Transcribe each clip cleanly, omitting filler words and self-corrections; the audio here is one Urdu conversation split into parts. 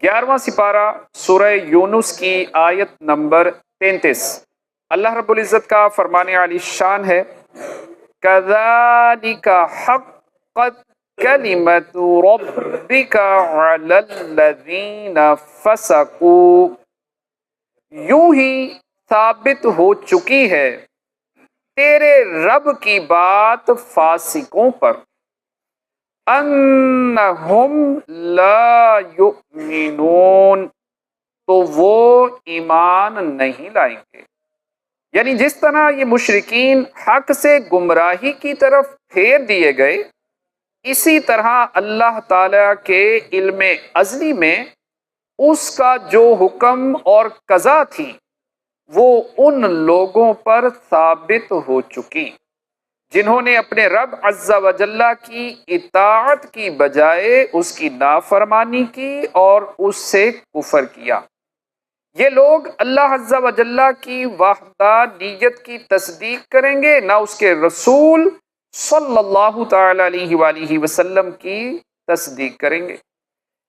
11واں سپارہ سورہ یونس کی آیت نمبر 33، اللہ رب العزت کا فرمانے والی شان ہے کذالک حقت کلمت ربک علی الذین فسقوا، یوں ہی ثابت ہو چکی ہے تیرے رب کی بات فاسقوں پر، انہم لا یؤمنون، تو وہ ایمان نہیں لائیں گے۔ یعنی جس طرح یہ مشرکین حق سے گمراہی کی طرف پھیر دیے گئے، اسی طرح اللہ تعالی کے علم ازلی میں اس کا جو حکم اور قضا تھی وہ ان لوگوں پر ثابت ہو چکی جنہوں نے اپنے رب عز و جل کی اطاعت کی بجائے اس کی نافرمانی کی اور اس سے کفر کیا۔ یہ لوگ اللہ عز و جل کی وحدانیت کی تصدیق کریں گے، نہ اس کے رسول صلی اللہ تعالی علیہ وآلہ وسلم کی تصدیق کریں گے۔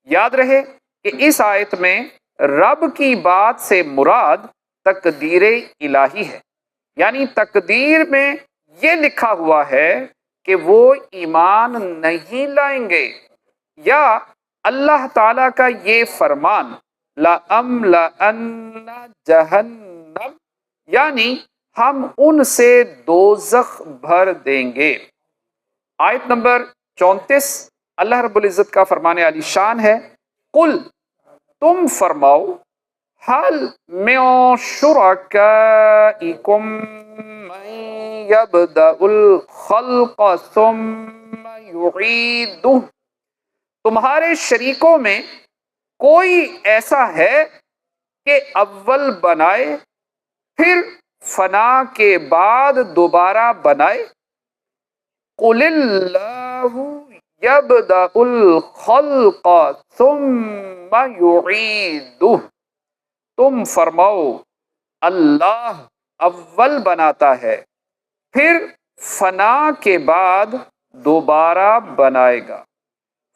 یاد رہے کہ اس آیت میں رب کی بات سے مراد تقدیر الہی ہے، یعنی تقدیر میں یہ لکھا ہوا ہے کہ وہ ایمان نہیں لائیں گے، یا اللہ تعالی کا یہ فرمان لَأَمْلَأَنَّ جَهَنَّمَ، یعنی ہم ان سے دوزخ بھر دیں گے۔ آیت نمبر 34 اللہ رب العزت کا فرمانے علی شان ہے قل، تم فرماؤ حل من شرکائکم من یبدأ الخلق ثم یعیدہ، تمہارے شریکوں میں کوئی ایسا ہے کہ اول بنائے پھر فنا کے بعد دوبارہ بنائے؟ قل اللہ یبدأ الخلق ثم یعیدہ، تم فرماؤ اللہ اول بناتا ہے پھر فنا کے بعد دوبارہ بنائے گا۔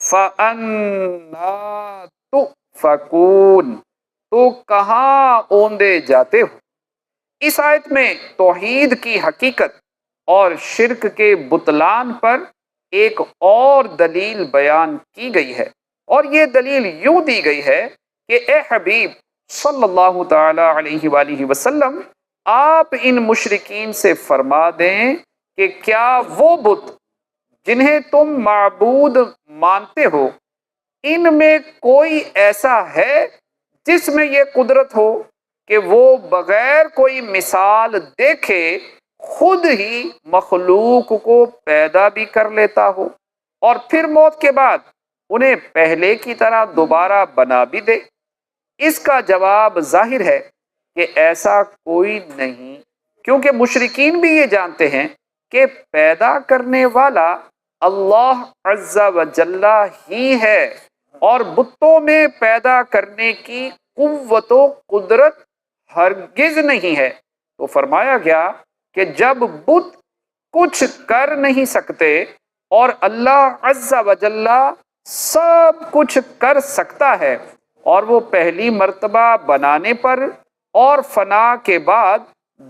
فَأَنَّىٰ تُؤْفَكُونَ، تو کہاں اوندے جاتے ہو؟ اس آیت میں توحید کی حقیقت اور شرک کے بطلان پر ایک اور دلیل بیان کی گئی ہے، اور یہ دلیل یوں دی گئی ہے کہ اے حبیب صلی اللہ تعالی علیہ وآلہ وسلم، آپ ان مشرکین سے فرما دیں کہ کیا وہ بت جنہیں تم معبود مانتے ہو، ان میں کوئی ایسا ہے جس میں یہ قدرت ہو کہ وہ بغیر کوئی مثال دیکھے خود ہی مخلوق کو پیدا بھی کر لیتا ہو اور پھر موت کے بعد انہیں پہلے کی طرح دوبارہ بنا بھی دے؟ اس کا جواب ظاہر ہے کہ ایسا کوئی نہیں، کیونکہ مشرکین بھی یہ جانتے ہیں کہ پیدا کرنے والا اللہ عز و جل ہی ہے، اور بتوں میں پیدا کرنے کی قوت و قدرت ہرگز نہیں ہے۔ تو فرمایا گیا کہ جب بت کچھ کر نہیں سکتے اور اللہ عز و جل سب کچھ کر سکتا ہے، اور وہ پہلی مرتبہ بنانے پر اور فنا کے بعد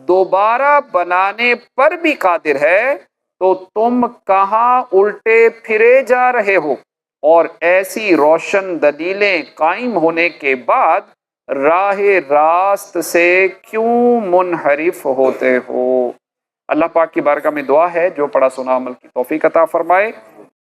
دوبارہ بنانے پر بھی قادر ہے، تو تم کہاں الٹے پھرے جا رہے ہو، اور ایسی روشن دلیلیں قائم ہونے کے بعد راہ راست سے کیوں منحرف ہوتے ہو؟ اللہ پاک کی بارگاہ میں دعا ہے جو پڑھا سنا عمل کی توفیق عطا فرمائے۔